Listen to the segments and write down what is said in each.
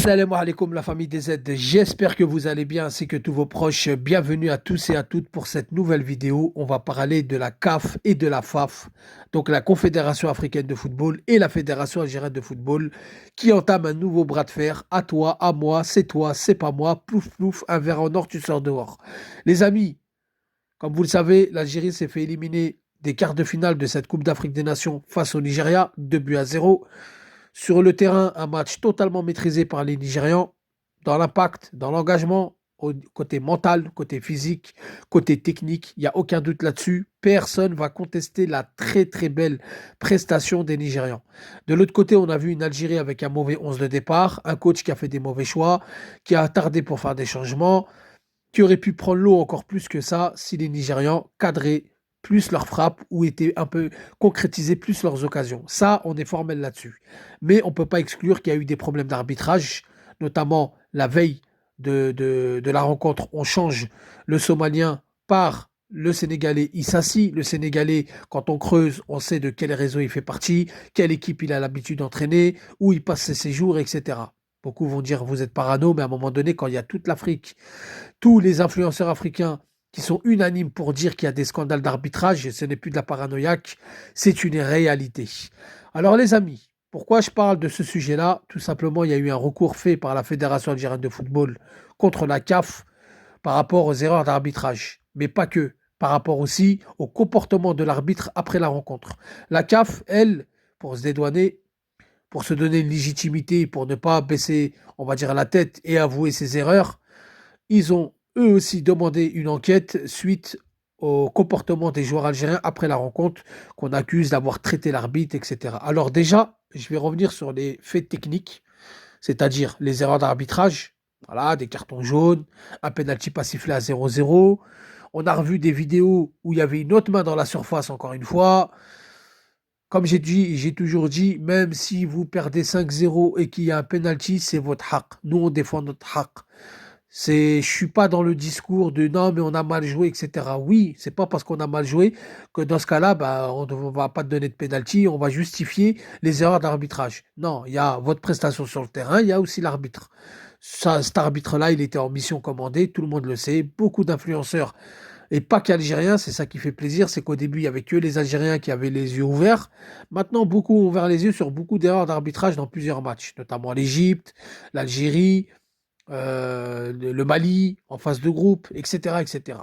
Salam alaikum la famille des Z, j'espère que vous allez bien ainsi que tous vos proches. Bienvenue à tous et à toutes pour cette nouvelle vidéo. On va parler de la CAF et de la FAF, donc la Confédération africaine de football et la Fédération algérienne de football qui entament un nouveau bras de fer. À toi, c'est pas moi, plouf plouf, un verre en or, tu sors dehors. Les amis, comme vous le savez, l'Algérie s'est fait éliminer des quarts de finale de cette Coupe d'Afrique des Nations face au Nigeria, 2-0. Sur le terrain, un match totalement maîtrisé par les Nigérians, dans l'impact, dans l'engagement, côté mental, côté physique, côté technique, il n'y a aucun doute là-dessus. Personne ne va contester la très très belle prestation des Nigérians. De l'autre côté, on a vu une Algérie avec un mauvais 11 de départ, un coach qui a fait des mauvais choix, qui a tardé pour faire des changements, qui aurait pu prendre l'eau encore plus que ça si les Nigérians cadraient plus leurs frappes ou étaient un peu concrétisaient plus leurs occasions. Ça, on est formel là-dessus. Mais on ne peut pas exclure qu'il y a eu des problèmes d'arbitrage, notamment la veille de la rencontre, on change le Somalien par le Sénégalais Issassi. Le Sénégalais, quand on creuse, on sait de quel réseau il fait partie, quelle équipe il a l'habitude d'entraîner, où il passe ses séjours, etc. Beaucoup vont dire vous êtes parano, mais à un moment donné, quand il y a toute l'Afrique, tous les influenceurs africains qui sont unanimes pour dire qu'il y a des scandales d'arbitrage, et ce n'est plus de la paranoïaque, c'est une réalité. Alors les amis, pourquoi je parle de ce sujet-là? Tout simplement, il y a eu un recours fait par la Fédération algérienne de football contre la CAF par rapport aux erreurs d'arbitrage, mais pas que, par rapport aussi au comportement de l'arbitre après la rencontre. La CAF, elle, pour se dédouaner, pour se donner une légitimité, pour ne pas baisser, on va dire, la tête et avouer ses erreurs, ils ont eux aussi demandé une enquête suite au comportement des joueurs algériens après la rencontre qu'on accuse d'avoir traité l'arbitre, etc. Alors déjà, je vais revenir sur les faits techniques, c'est-à-dire les erreurs d'arbitrage, voilà, des cartons jaunes, un penalty pas sifflé à 0-0. On a revu des vidéos où il y avait une autre main dans la surface, encore une fois. Comme j'ai dit, j'ai toujours dit, même si vous perdez 5-0 et qu'il y a un penalty, c'est votre haq. Nous, on défend notre haq. Je suis pas dans le discours de non, mais on a mal joué, etc. Oui, c'est pas parce qu'on a mal joué que dans ce cas-là, bah, on ne va pas te donner de pénalty, on va justifier les erreurs d'arbitrage. Non, il y a votre prestation sur le terrain, il y a aussi l'arbitre. Cet arbitre-là, il était en mission commandée, tout le monde le sait. Beaucoup d'influenceurs, et pas qu'Algériens, c'est ça qui fait plaisir, c'est qu'au début, il y avait que les Algériens qui avaient les yeux ouverts. Maintenant, beaucoup ont ouvert les yeux sur beaucoup d'erreurs d'arbitrage dans plusieurs matchs, notamment l'Égypte, l'Algérie, le Mali en phase de groupe, etc., etc.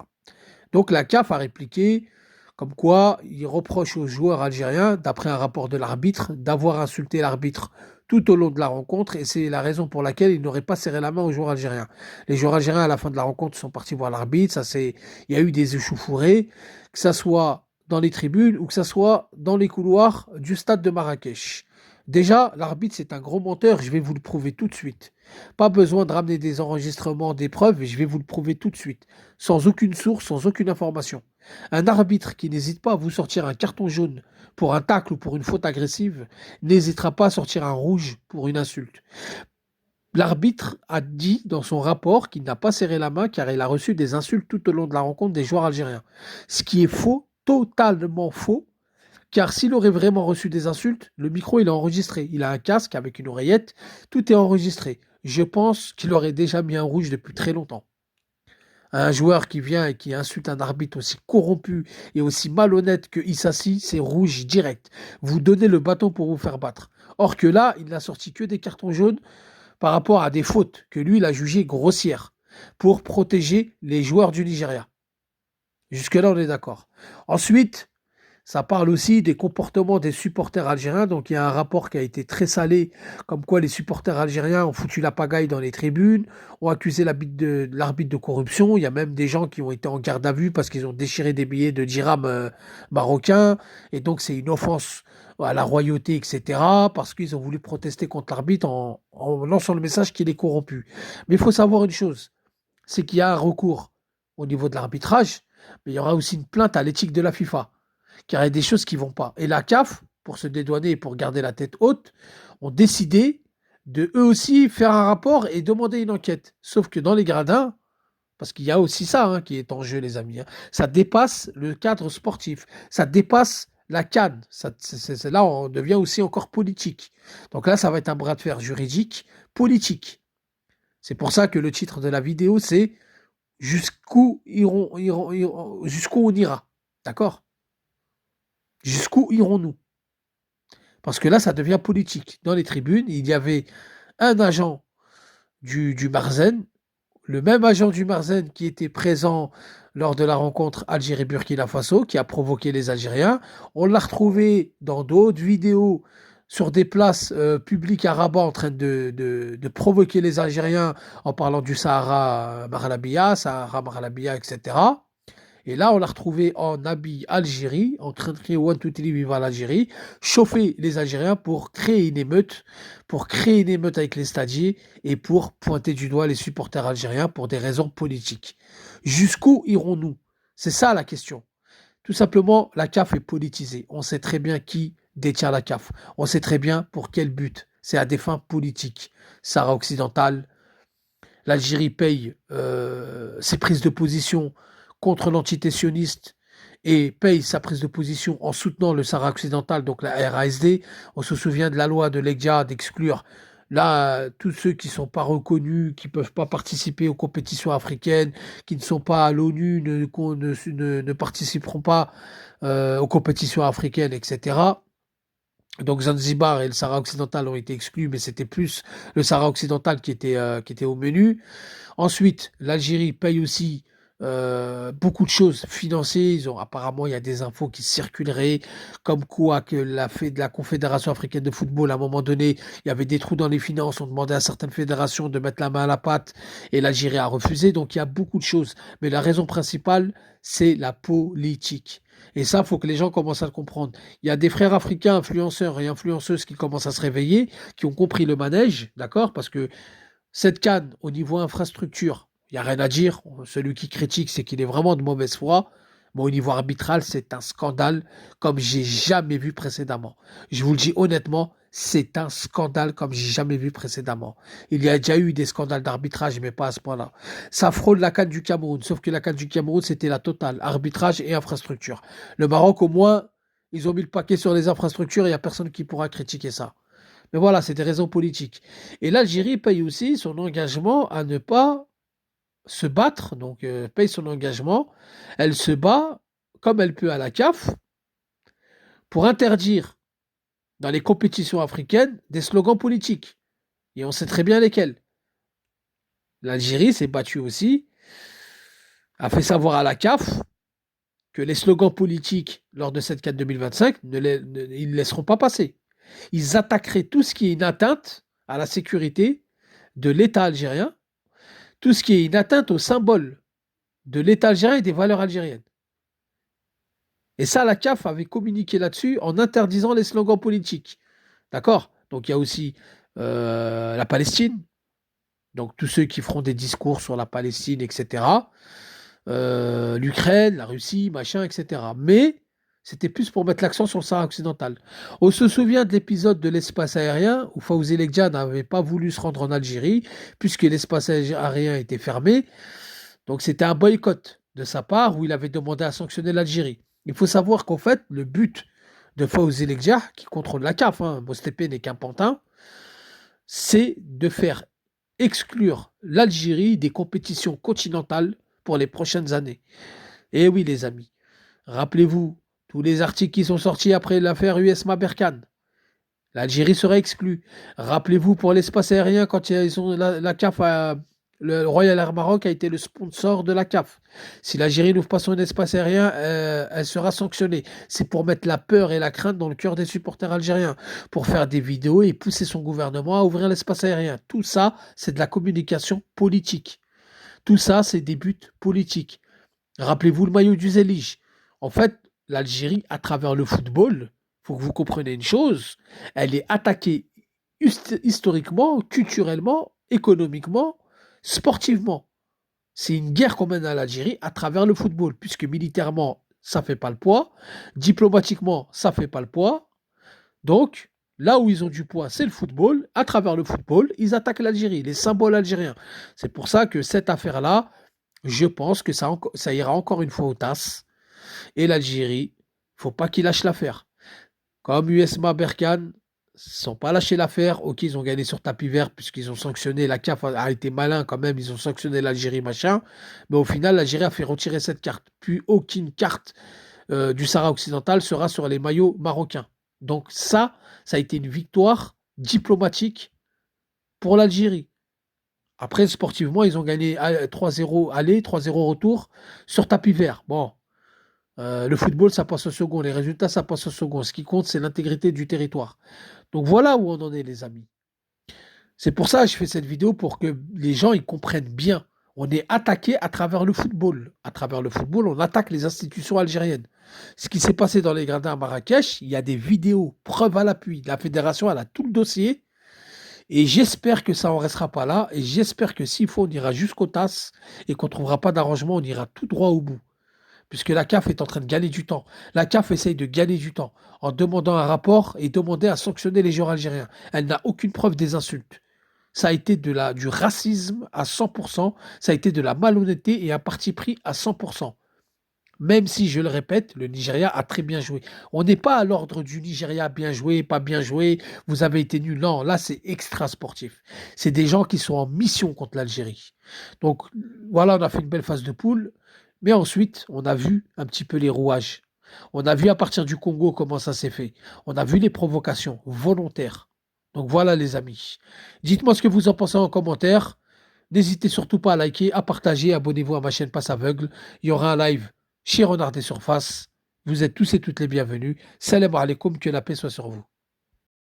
Donc la CAF a répliqué comme quoi il reproche aux joueurs algériens, d'après un rapport de l'arbitre, d'avoir insulté l'arbitre tout au long de la rencontre et c'est la raison pour laquelle il n'aurait pas serré la main aux joueurs algériens. Les joueurs algériens à la fin de la rencontre sont partis voir l'arbitre, il y a eu des échauffourées, que ça soit dans les tribunes ou que ça soit dans les couloirs du stade de Marrakech. Déjà, l'arbitre, c'est un gros menteur, je vais vous le prouver tout de suite. Pas besoin de ramener des enregistrements, des preuves, je vais vous le prouver tout de suite, sans aucune source, sans aucune information. Un arbitre qui n'hésite pas à vous sortir un carton jaune pour un tacle ou pour une faute agressive, n'hésitera pas à sortir un rouge pour une insulte. L'arbitre a dit dans son rapport qu'il n'a pas serré la main car il a reçu des insultes tout au long de la rencontre des joueurs algériens. Ce qui est faux, totalement faux, car s'il aurait vraiment reçu des insultes, le micro il est enregistré. Il a un casque avec une oreillette, tout est enregistré. Je pense qu'il aurait déjà mis un rouge depuis très longtemps. Un joueur qui vient et qui insulte un arbitre aussi corrompu et aussi malhonnête que Issassi, c'est rouge direct. Vous donnez le bâton pour vous faire battre. Or que là, il n'a sorti que des cartons jaunes par rapport à des fautes que lui, il a jugées grossières pour protéger les joueurs du Nigeria. Jusque-là, on est d'accord. Ensuite, ça parle aussi des comportements des supporters algériens. Donc, il y a un rapport qui a été très salé, comme quoi les supporters algériens ont foutu la pagaille dans les tribunes, ont accusé l'arbitre de corruption. Il y a même des gens qui ont été en garde à vue parce qu'ils ont déchiré des billets de dirhams marocains. Et donc, c'est une offense à la royauté, etc. Parce qu'ils ont voulu protester contre l'arbitre en lançant le message qu'il est corrompu. Mais il faut savoir une chose, c'est qu'il y a un recours au niveau de l'arbitrage, mais il y aura aussi une plainte à l'éthique de la FIFA car il y a des choses qui ne vont pas. Et la CAF, pour se dédouaner et pour garder la tête haute, ont décidé de eux aussi faire un rapport et demander une enquête. Sauf que dans les gradins, parce qu'il y a aussi ça qui est en jeu, les amis, ça dépasse le cadre sportif, ça dépasse la CAN. Là, on devient aussi encore politique. Donc là, ça va être un bras de fer juridique, politique. C'est pour ça que le titre de la vidéo, c'est jusqu'où on ira. D'accord? Jusqu'où irons-nous? Parce que là, ça devient politique. Dans les tribunes, il y avait un agent du Marzen, le même agent du Marzen qui était présent lors de la rencontre Algérie-Burkina Faso, qui a provoqué les Algériens. On l'a retrouvé dans d'autres vidéos sur des places publiques à Rabat en train de provoquer les Algériens en parlant du Sahara Maralabia, etc. Et là, on l'a retrouvé en habit Algérie, en train de crier One, two, three, viva l'Algérie, chauffer les Algériens pour créer une émeute avec les stadiers et pour pointer du doigt les supporters algériens pour des raisons politiques. Jusqu'où irons-nous? C'est ça la question. Tout simplement, la CAF est politisée. On sait très bien qui détient la CAF. On sait très bien pour quel but. C'est à des fins politiques. Sahara occidental, l'Algérie paye ses prises de position contre l'entité sioniste et paye sa prise de position en soutenant le Sahara occidental, donc la RASD. On se souvient de la loi de l'EGDIA d'exclure là tous ceux qui ne sont pas reconnus, qui ne peuvent pas participer aux compétitions africaines, qui ne sont pas à l'ONU, ne participeront pas aux compétitions africaines, etc. Donc Zanzibar et le Sahara occidental ont été exclus, mais c'était plus le Sahara occidental qui était au menu. Ensuite, l'Algérie paye aussi beaucoup de choses financées. Apparemment, il y a des infos qui circuleraient, comme quoi que la Confédération africaine de football, à un moment donné, il y avait des trous dans les finances. On demandait à certaines fédérations de mettre la main à la pâte et l'Algérie a refusé. Donc, il y a beaucoup de choses. Mais la raison principale, c'est la politique. Et ça, il faut que les gens commencent à le comprendre. Il y a des frères africains, influenceurs et influenceuses qui commencent à se réveiller, qui ont compris le manège, d'accord? Parce que cette CAN, au niveau infrastructure, il n'y a rien à dire. Celui qui critique, c'est qu'il est vraiment de mauvaise foi. Mais au niveau arbitral, c'est un scandale comme j'ai jamais vu précédemment. Je vous le dis honnêtement, c'est un scandale comme j'ai jamais vu précédemment. Il y a déjà eu des scandales d'arbitrage, mais pas à ce point-là. Ça frôle la CAN du Cameroun, sauf que la CAN du Cameroun, c'était la totale, arbitrage et infrastructure. Le Maroc, au moins, ils ont mis le paquet sur les infrastructures, il n'y a personne qui pourra critiquer ça. Mais voilà, c'est des raisons politiques. Et l'Algérie paye aussi son engagement à ne pas se battre, donc paye son engagement. Elle se bat comme elle peut à la CAF pour interdire dans les compétitions africaines des slogans politiques. Et on sait très bien lesquels. L'Algérie s'est battue aussi, a fait savoir à la CAF que les slogans politiques lors de cette CAN 2025, ils ne laisseront pas passer. Ils attaqueraient tout ce qui est une atteinte à la sécurité de l'État algérien, tout ce qui est une atteinte au symbole de l'État algérien et des valeurs algériennes. Et ça, la CAF avait communiqué là-dessus en interdisant les slogans politiques. D'accord? Donc il y a aussi la Palestine, donc tous ceux qui feront des discours sur la Palestine, etc. L'Ukraine, la Russie, machin, etc. Mais c'était plus pour mettre l'accent sur le Sahara occidental. On se souvient de l'épisode de l'espace aérien où Fawzi Lekdja n'avait pas voulu se rendre en Algérie puisque l'espace aérien était fermé. Donc c'était un boycott de sa part où il avait demandé à sanctionner l'Algérie. Il faut savoir qu'en fait, le but de Fawzi Lekdja, qui contrôle la CAF, Bostépé n'est qu'un pantin, c'est de faire exclure l'Algérie des compétitions continentales pour les prochaines années. Et oui, les amis, rappelez-vous tous les articles qui sont sortis après l'affaire USMA Berkane. L'Algérie serait exclue. Rappelez-vous pour l'espace aérien, quand la CAF le Royal Air Maroc a été le sponsor de la CAF. Si l'Algérie n'ouvre pas son espace aérien, elle sera sanctionnée. C'est pour mettre la peur et la crainte dans le cœur des supporters algériens, pour faire des vidéos et pousser son gouvernement à ouvrir l'espace aérien. Tout ça, c'est de la communication politique. Tout ça, c'est des buts politiques. Rappelez-vous le maillot du Zélige. En fait, l'Algérie, à travers le football, il faut que vous compreniez une chose, elle est attaquée historiquement, culturellement, économiquement, sportivement. C'est une guerre qu'on mène à l'Algérie à travers le football, puisque militairement, ça ne fait pas le poids, diplomatiquement, ça ne fait pas le poids. Donc, là où ils ont du poids, c'est le football. À travers le football, ils attaquent l'Algérie, les symboles algériens. C'est pour ça que cette affaire-là, je pense que ça ira encore une fois aux tasses. Et l'Algérie, il ne faut pas qu'il lâche l'affaire. Comme USMA Berkane, sont pas lâchés l'affaire. OK, ils ont gagné sur tapis vert puisqu'ils ont sanctionné, la CAF a été malin quand même, ils ont sanctionné l'Algérie, machin. Mais au final, l'Algérie a fait retirer cette carte. Puis aucune carte du Sahara occidental sera sur les maillots marocains. Donc ça a été une victoire diplomatique pour l'Algérie. Après, sportivement, ils ont gagné 3-0 aller, 3-0 retour sur tapis vert. Bon, le football, ça passe au second. Les résultats, ça passe au second. Ce qui compte, c'est l'intégrité du territoire. Donc voilà où on en est, les amis. C'est pour ça que je fais cette vidéo, pour que les gens ils comprennent bien. On est attaqué à travers le football. À travers le football, on attaque les institutions algériennes. Ce qui s'est passé dans les gradins à Marrakech, il y a des vidéos, preuves à l'appui. La fédération, elle a tout le dossier. Et j'espère que ça n'en restera pas là. Et j'espère que s'il faut, on ira jusqu'au TAS et qu'on ne trouvera pas d'arrangement, on ira tout droit au bout. Puisque la CAF est en train de gagner du temps. La CAF essaye de gagner du temps en demandant un rapport et demandant à sanctionner les joueurs algériens. Elle n'a aucune preuve des insultes. Ça a été du racisme à 100%, ça a été de la malhonnêteté et un parti pris à 100%. Même si, je le répète, le Nigeria a très bien joué. On n'est pas à l'ordre du Nigeria, bien joué, pas bien joué, vous avez été nul. Non, là, c'est extra sportif. C'est des gens qui sont en mission contre l'Algérie. Donc, voilà, on a fait une belle phase de poule. Mais ensuite, on a vu un petit peu les rouages. On a vu à partir du Congo comment ça s'est fait. On a vu les provocations volontaires. Donc voilà les amis. Dites-moi ce que vous en pensez en commentaire. N'hésitez surtout pas à liker, à partager, abonnez-vous à ma chaîne Passe Aveugle. Il y aura un live chez Renard des Surfaces. Vous êtes tous et toutes les bienvenus. Salam alaikum, que la paix soit sur vous.